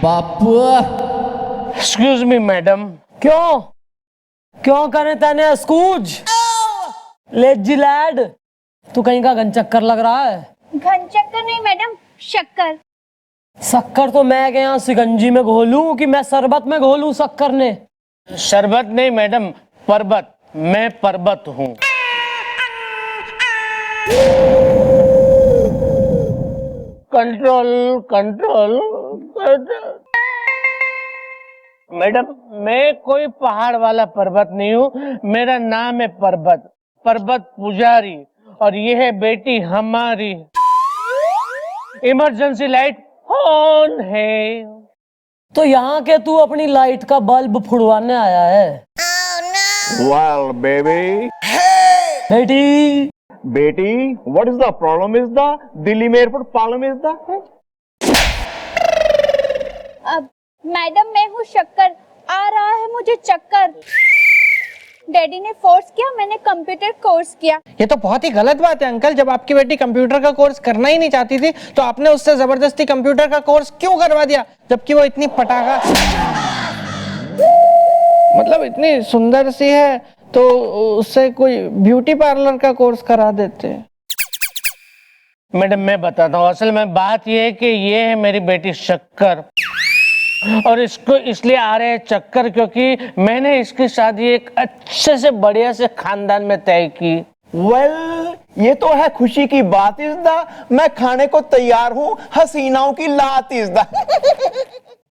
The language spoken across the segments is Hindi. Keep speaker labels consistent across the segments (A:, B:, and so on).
A: बापू।
B: Excuse me madam.
A: क्यों क्यों करे तेने स्कूज लेजी लैड, तू कहीं का घन चक्कर लग रहा है।
C: घन चक्कर नहीं मैडम, शक्कर।
A: शक्कर तो मैं गया सिकंजी में घोलूं कि मैं शरबत में घोलूं शक्कर ने।
B: शरबत नहीं मैडम, पर्वत। मैं पर्वत हूँ। Control control. मैडम मैं कोई पहाड़ वाला पर्वत नहीं हूँ, मेरा नाम है पर्वत, पर्वत पुजारी। और ये है बेटी हमारी। इमरजेंसी लाइट ऑन है।
A: तो यहाँ के तू अपनी लाइट का बल्ब फुड़वाने आया है।
D: Well, baby.
A: बेटी
D: Betty, what is the problem is the Delhi में airport problem is the
C: अब मैडम मैं हूँ शक्कर, आ रहा है मुझे चक्कर। डैडी ने फोर्स किया, मैंने कंप्यूटर कोर्स किया।
E: ये तो बहुत ही गलत बात है अंकल। जब आपकी बेटी कंप्यूटर का कोर्स करना ही नहीं चाहती थी तो आपने उससे जबरदस्ती कंप्यूटर का कोर्स क्यों करवा दिया, जबकि वो इतनी पटाखा मतलब इतनी सुंदर सी है, तो उससे कोई ब्यूटी पार्लर का कोर्स करा देते।
B: मैडम मैं बताता हूँ, असल में बात यह है कि ये है मेरी बेटी शक्कर, और इसको इसलिए आ रहे हैं चक्कर क्योंकि मैंने इसकी शादी एक अच्छे से बढ़िया से खानदान में तय की।
D: Well, ये तो है खुशी की बात इस दा, मैं खाने को तैयार हूँ, हसीनाओं की लात इस दा।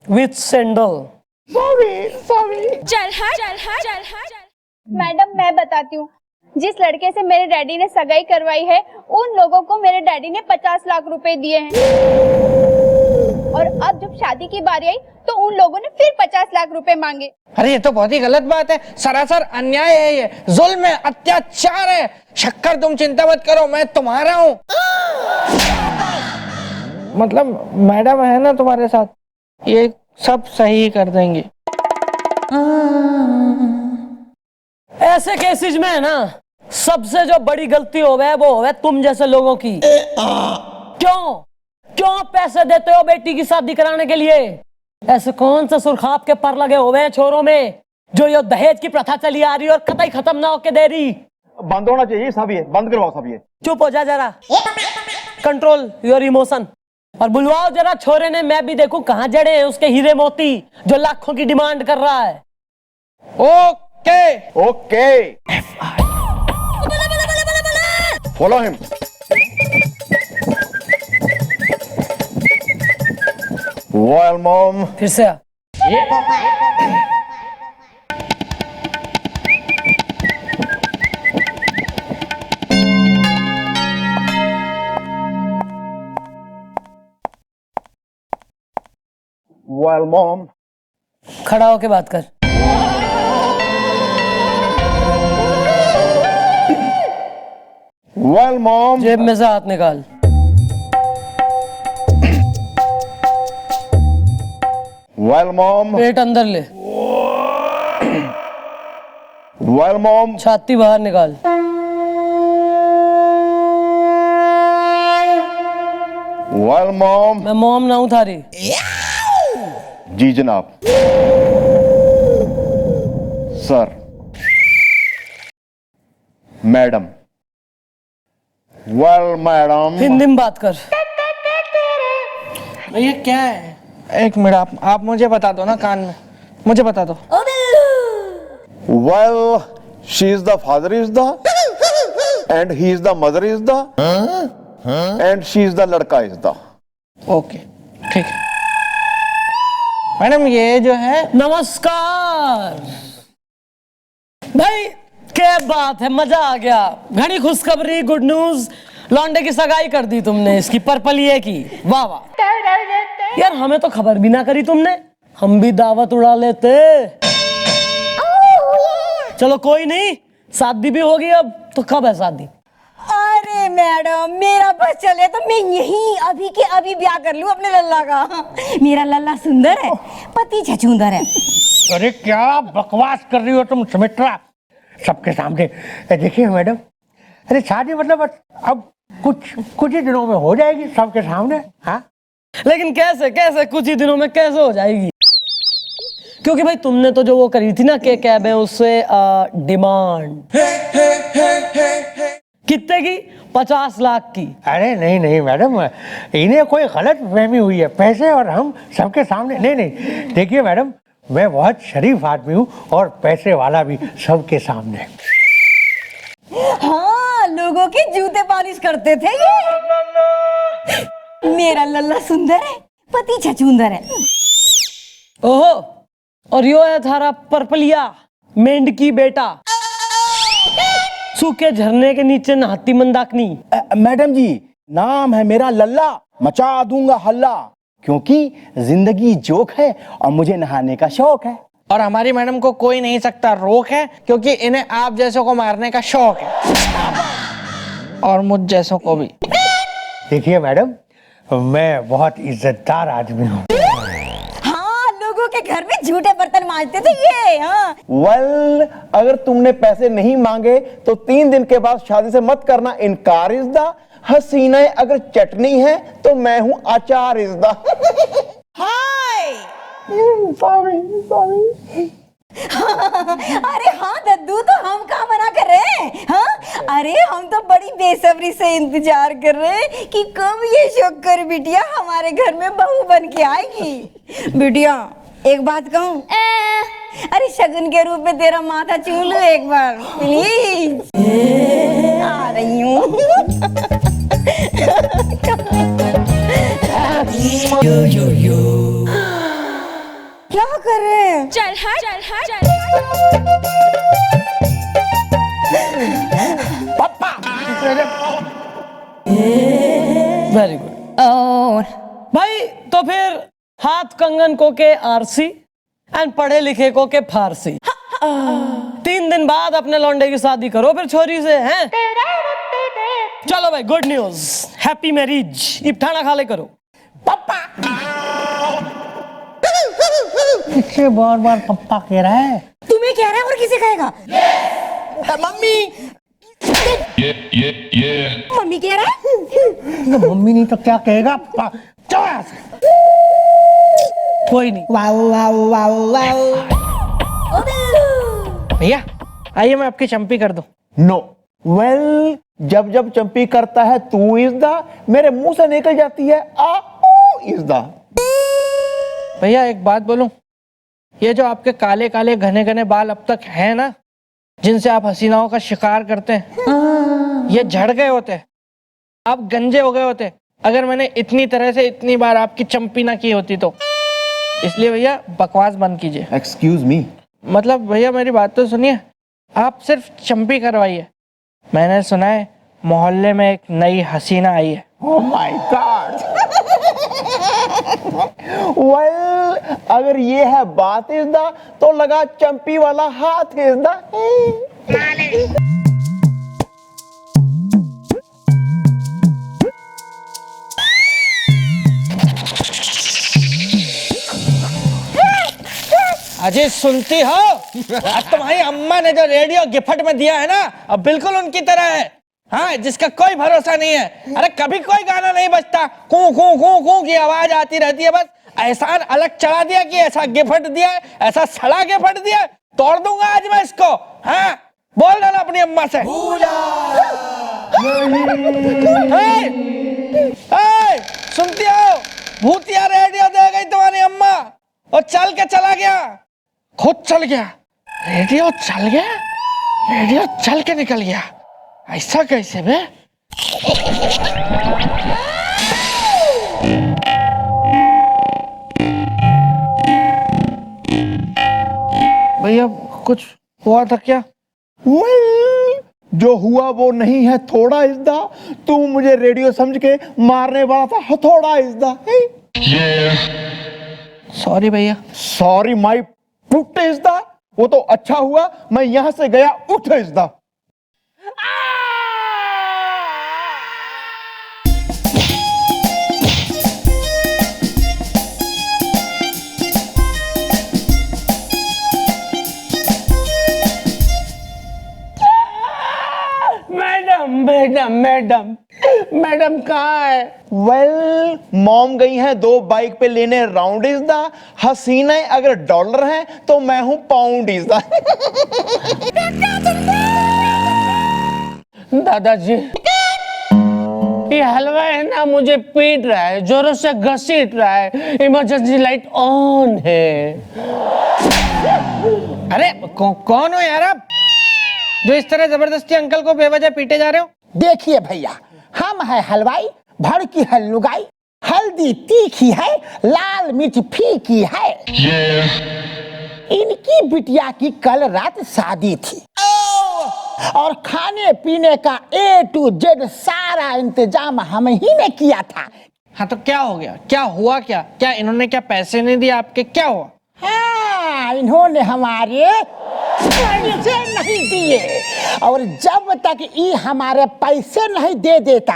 A: With sandal.
D: सॉरी।
C: मैडम मैं बताती हूँ, जिस लड़के से मेरे डैडी ने सगाई करवाई है उन लोगों को मेरे डैडी ने 50 लाख रुपए दिए हैं, और अब जब शादी की बारी आई तो उन लोगों ने फिर 50 लाख रुपए मांगे।
E: अरे ये तो बहुत ही गलत बात है, सरासर अन्याय है, ये जुल्म है, अत्याचार है। शक्कर तुम चिंता मत करो, मैं तुम्हारा हूँ। मतलब मैडम है ना तुम्हारे साथ, ये सब सही कर देंगे।
A: ऐसे केसेस में है ना, सबसे जो बड़ी गलती होवे वो होवे तुम जैसे लोगों की। क्यों क्यों पैसे देते हो बेटी की शादी कराने के लिए? ऐसे कौन सा सुरखाब के पर लगे हुए हैं छोरों में जो ये दहेज की प्रथा चली आ रही है और कतई खत्म ना होके दे रही।
D: बंद होना चाहिए सब, ये बंद करवाओ सब ये।
A: चुप हो जा जरा, कंट्रोल योर इमोशन, और बुलवाओ जरा छोरे ने, मैं भी देखूं कहां जड़े हैं उसके हीरे मोती जो लाखों की डिमांड कर रहा है।
D: Okay follow him. Well, mom.
A: फिर से आ।
D: Well, mom.
A: खड़ा होके बात कर।
D: Well, mom.
A: जेब में से हाथ निकाल।
D: Well, mom.
A: पेट अंदर ले।
D: Well, mom.
A: छाती बाहर निकाल।
D: Well, mom.
A: मैं मोम ना हूं थारी।
D: जी जनाब। Sir, madam. Well, madam.
A: Hindi में बात कर।
E: ये क्या है? एक मिनट, आप मुझे बता दो ना, कान में मुझे बता दो।
D: Well, she is the father is the, and he is the mother is the, and she is the लड़का is the.
E: ओके ठीक है मैडम। ये जो है,
A: नमस्कार भाई, क्या बात है, मजा आ गया। घनी खुशखबरी, गुड न्यूज, लौंडे की सगाई कर दी तुमने इसकी पर्पलिए की। वाह वाह यार, हमें तो खबर भी ना करी तुमने, हम भी दावत उड़ा लेते। चलो कोई नहीं, शादी भी होगी अब, तो कब है शादी?
F: अरे मैडम, मेरा बस चले तो मैं यहीं अभी के अभी ब्याह कर लूं अपने लल्ला का। मेरा लल्ला सुंदर है, पति छछूंदर है।
B: अरे क्या बकवास कर रही हो तुम सुमित्रा, सबके सामने। देखिए मैडम, अरे शादी मतलब अब कुछ ही दिनों में हो जाएगी सबके सामने। हाँ
A: लेकिन कैसे कैसे कुछ ही दिनों में कैसे हो जाएगी? क्योंकि भाई तुमने तो जो वो करी थी ना के कैब है उससे डिमांड कितने की? 50 लाख की।
G: अरे नहीं नहीं मैडम, इन्हें कोई गलत फहमी हुई है। पैसे और हम सबके सामने। नहीं नहीं, देखिए मैडम, मैं बहुत शरीफ आदमी हूँ और पैसे वाला भी सबके सामने।
F: हाँ, लोगों के जूते पॉलिश करते थे ये। मेरा लल्ला सुंदर है, पति छछूंदर है।
A: ओहो, और यो है थारा परपलिया मेंढकी बेटा, सूखे झरने के नीचे नहाती मंदाकिनी।
H: मैडम जी, नाम है मेरा लल्ला, मचा दूंगा हल्ला, क्योंकि जिंदगी जोक है और मुझे नहाने का शौक है।
E: और हमारी मैडम को कोई नहीं सकता रोक है, क्योंकि इन्हें आप जैसों को मारने का शौक है, और मुझ जैसों को भी।
G: देखिए मैडम, मैं बहुत इज्जतदार आदमी हूँ।
F: हाँ, लोगों के घर में झूठे बर्तन मांजते थे ये। हाँ,
D: वेल, अगर तुमने पैसे नहीं मांगे तो 3 दिन के बाद शादी से मत करना इनकार इज़दा। हसीनाएं अगर चटनी है तो मैं हूं अचार इज़दा।
F: हाय।
D: सॉरी।
F: अरे हाँ दद्दू, तो हम कहाँ मना कर रहे हैं? हाँ, अरे हम तो बड़ी बेसब्री से इंतजार कर रहे हैं कि कब ये शक्कर बिटिया हमारे घर में बहू बन के आएगी। बिटिया, एक बात कहूँ? अरे शगुन के रूप में तेरा माथा चूम लूं एक बार प्लीज? आ रही हूँ। क्या कर रहे हैं?
C: चल हट चल हट चल हट।
A: Very good.
F: और
A: भाई तो फिर हाथ कंगन को के आरसी एंड पढ़े लिखे को के फारसी। 3 दिन बाद अपने लौंडे की शादी करो फिर छोरी से, हैं? चलो भाई, गुड न्यूज, हैप्पी मैरिज। इफ्ताना खा ले करो।
G: इससे बार बार पप्पा कह रहा है।
F: तुम्हें कह रहा है और किसे कहेगा?
H: मम्मी,
F: मम्मी कह रहा है।
G: मम्मी नहीं तो क्या कहेगा? चलो यहाँ से।
A: कोई नहीं।
F: Wow wow wow wow.
E: भैया आइए, मैं आपकी चंपी कर दूं।
D: नो, वेल, जब जब चंपी करता है तू इज़दा, मेरे मुंह से निकल जाती है आ इज़दा।
E: भैया एक बात बोलूं, ये जो आपके काले काले घने घने बाल अब तक हैं ना, जिनसे आप हसीनाओं का शिकार करते हैं, ये झड़ गए होते, आप गंजे हो गए होते अगर मैंने इतनी तरह से इतनी बार आपकी चंपी ना की होती तो। इसलिए भैया बकवास बंद कीजिए।
D: Excuse me.
E: मतलब भैया मेरी बात तो सुनिए, आप सिर्फ चंपी करवाइए। मैंने सुना है मोहल्ले में एक नई हसीना आई है।
D: Oh my God. वेल, अगर ये है बात इज़दा तो लगा चंपी वाला हाथ इज़दा।
E: अजी सुनती हो? अब तुम्हारी अम्मा ने जो रेडियो गिफ्ट में दिया है ना, अब बिल्कुल उनकी तरह है। हाँ, जिसका कोई भरोसा नहीं है। अरे कभी कोई गाना नहीं बजता, कू कू कू कू की आवाज आती रहती है। बस एहसान अलग चढ़ा दिया कि ऐसा गिफ्ट दिया है, ऐसा सड़ा गिफ्ट दिया है, तोड़ दूंगा आज मैं इसको। हाँ, बोल देना अपनी अम्मा से। सुनती हो? भूतिया रेडियो दे गई तुम्हारी अम्मा और चल के चला गया, खुद चल गया। रेडियो चल गया, रेडियो चल के निकल गया। ऐसा कैसे बे? भैया कुछ हुआ था क्या?
D: वेल, जो हुआ वो नहीं है थोड़ा इज़दा। तू मुझे रेडियो समझ के मारने वाला था हथौड़ा इज़दा।
E: सॉरी भैया।
D: सॉरी माई पुट इज़दा। वो तो अच्छा हुआ मैं यहां से गया उठ इज़दा।
B: मैडम मैडम मैडम, मैडम कहाँ है?
D: वेल मॉम गई हैं 2 बाइक पे लेने राउंड इज द हसीना अगर डॉलर है तो मैं हूं पाउंड इज द
B: दादाजी, ये हलवा है ना मुझे पीट रहा है, जोरों से घसीट रहा है, इमरजेंसी लाइट ऑन है।
E: अरे कौन हो यार आप, जो इस तरह जबरदस्ती अंकल को बेवजह पीटे जा रहे हो?
I: देखिए भैया, हम है हलवाई, भड़की है लुगाई, हल्दी तीखी है, लाल मिर्च फीकी है। इनकी बिटिया की कल रात शादी थी और खाने पीने का A to Z सारा इंतजाम हम ही ने किया था।
E: हाँ तो क्या हो गया, क्या हुआ, क्या इन्होंने क्या पैसे नहीं दिए आपके, क्या हुआ?
I: हाँ, इन्होंने हमारे पैसे नहीं दिए और जब तक ये हमारे पैसे नहीं दे देता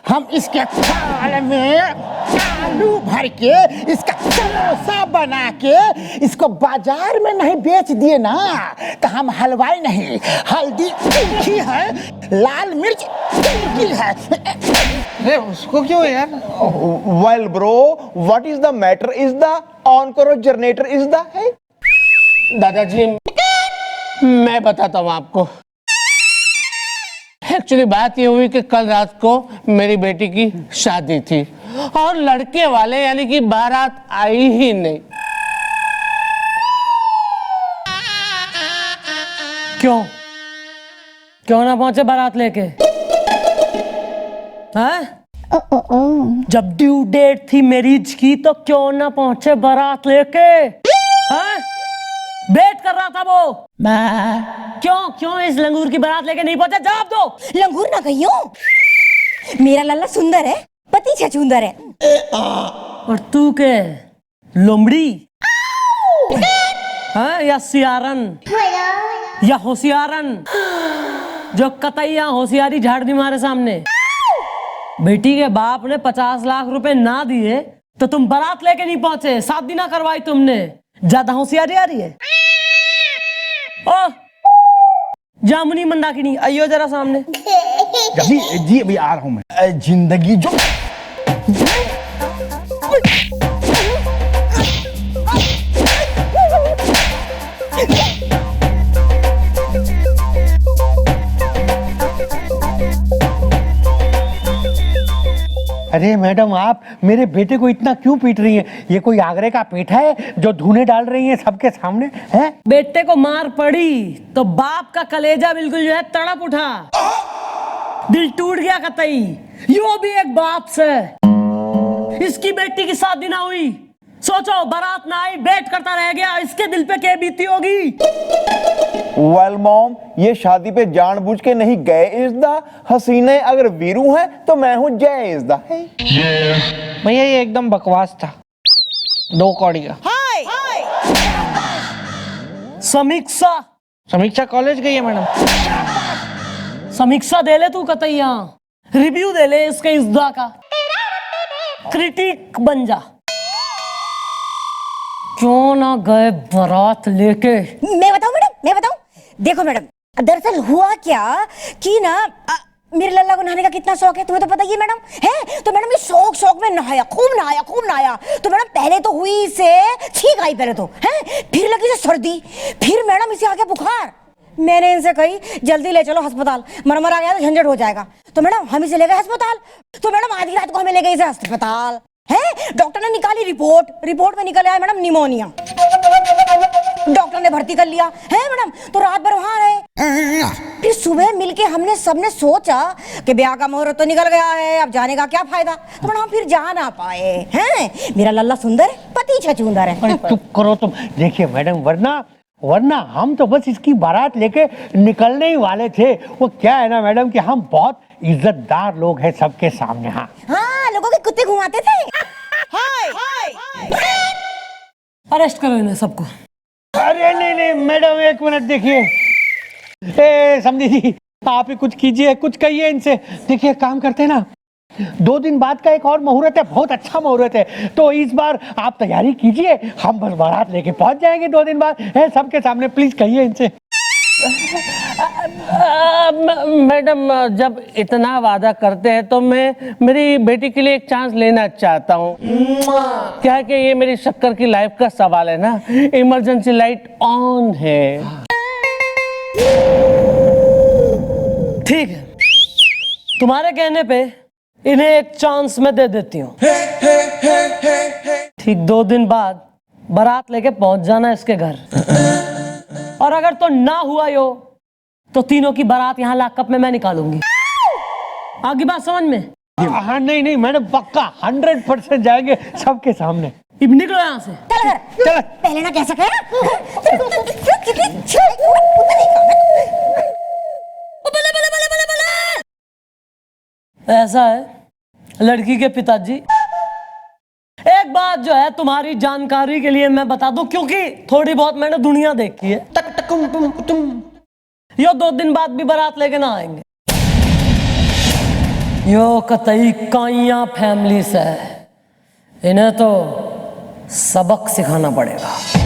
I: हम इसके थाल में आलू भर के इसका समोसा बना के इसको बाजार में नहीं बेच दिए ना तो हम हलवाई नहीं, हल्दी तीखी है, लाल मिर्च तीखी है।
E: अरे उसको क्यों यार?
D: Well bro what is the matter is the on करो जनरेटर इज द है।
B: दादाजी, मैं बताता हूँ आपको। एक्चुअली बात ये हुई कि कल रात को मेरी बेटी की शादी थी और लड़के वाले यानी कि बारात आई ही नहीं।
A: क्यों क्यों ना पहुंचे बारात लेके? हैं? जब ड्यू डेट थी मैरिज की तो क्यों ना पहुंचे बारात लेके? हैं? वेट कर रहा था वो। क्यों इस लंगूर की बारात लेके नहीं पहुंचे? जवाब दो।
F: लंगूर ना कहियो, मेरा लल्ला सुंदर है, पति छछूंदर है।
A: और तू के लोमड़ी है या सियारन या होशियारन जो कतैया होशियारी झाड़ दी हमारे सामने? बेटी के बाप ने 50 लाख रुपए ना दिए तो तुम बारात लेके नहीं पहुंचे, शादी ना करवाई तुमने। ज्यादा होशियारी आ रही है? ओ जामुनी मंदाकिनी आइयो जरा सामने।
H: जी अभी आ रहा हूं मैं। जिंदगी जो
G: अरे मैडम, आप मेरे बेटे को इतना क्यों पीट रही हैं? ये कोई आगरे का पेठा है जो धुने डाल रही हैं सबके सामने? हैं?
A: बेटे को मार पड़ी तो बाप का कलेजा बिल्कुल जो है तड़प उठा, दिल टूट गया कतई। यो भी एक बाप से इसकी बेटी की शादी ना हुई, सोचो बारात ना आई, वेट करता रह गया, इसके दिल पे क्या बीती होगी?
D: वेल मॉम, ये शादी पे जानबूझ के नहीं गए इज द हसीना अगर वीरू है तो मैं हूं जय इज द है।
E: भैया ये एकदम बकवास था, 2 कौड़ी का। समीक्षा कॉलेज गई है मैडम।
A: समीक्षा दे ले तू कतैया, रिव्यू दे ले इसके इज्जा का, क्रिटिक बन जा। क्यों ना गए बारात लेके?
F: मैं बताऊं मैडम, मैं बताऊं। देखो मैडम, दरअसल हुआ क्या कि ना मेरे लल्ला को नहाने का कितना शौक है तुम्हें तो पता ही है मैडम, है? तो मैडम ये शौक में नहाया, खूब नहाया। तो मैडम पहले तो हुई इसे छींक आई, पहले तो है, फिर लगी इसे सर्दी, फिर मैडम इसे आ गया बुखार। मैंने इनसे कही जल्दी ले चलो अस्पताल, मरमर आ गया तो झंझट हो जाएगा। तो मैडम हम इसे ले गए अस्पताल। तो मैडम आधी रात को हमें ले गए इसे अस्पताल, है? डॉक्टर ने निकाली रिपोर्ट में निकल आया मैडम निमोनिया। डॉक्टर ने भर्ती कर लिया, है मैडम? तो रात भर वहां रहे। फिर सुबह मिलके हमने सबने सोचा कि ब्याह का मुहूर्त तो निकल गया है, अब जाने का क्या फायदा। तो मैडम हम फिर जा ना पाए, हैं? मेरा लल्ला सुंदर, पति छछूंदर है।
G: अरे चुप करो तुम। देखिए मैडम, वरना हम तो बस इसकी बारात लेके निकलने ही वाले थे। वो क्या है ना मैडम कि हम बहुत इज्जतदार लोग हैं सबके सामने।
F: हाँ, लोगों के कुत्ते घुमाते थे।
A: अरेस्ट करो इन्हें सबको।
G: अरे नहीं मैडम, एक मिनट देखिए। ए समझी जी, आप ही कुछ कीजिए, कुछ कहिए इनसे। देखिए काम करते हैं ना, 2 दिन बाद का एक और मुहूर्त है, बहुत अच्छा मुहूर्त है, तो इस बार आप तैयारी कीजिए, हम बस बारात लेके पहुंच जाएंगे 2 दिन बाद, है सबके सामने। प्लीज कहिए इनसे।
B: मैडम जब इतना वादा करते हैं तो मैं मेरी बेटी के लिए एक चांस लेना चाहता हूँ। क्या है कि ये मेरी शक्कर की लाइफ का सवाल है ना, इमरजेंसी लाइट ऑन है।
A: ठीक है, तुम्हारे कहने पे इन्हें एक चांस मैं दे देती हूँ। ठीक 2 दिन बाद बारात लेके पहुंच जाना इसके घर, और अगर तो ना हुआ यो तो तीनों की बारात यहाँ लॉकअप में मैं निकालूंगी। आगे बात समझ में?
G: हाँ नहीं नहीं मैडम, पक्का 100% जाएंगे सबके सामने।
A: अब निकलो यहाँ से।
G: चलो
F: पहले ना कह सके।
A: ऐसा है लड़की के पिताजी, एक बात जो है तुम्हारी जानकारी के लिए मैं बता दूं, क्योंकि थोड़ी बहुत मैंने दुनिया देखी है। यो 2 दिन बाद भी बारात लेके ना आएंगे। यो कतई काइया फैमिली से है, इन्हें तो सबक सिखाना पड़ेगा।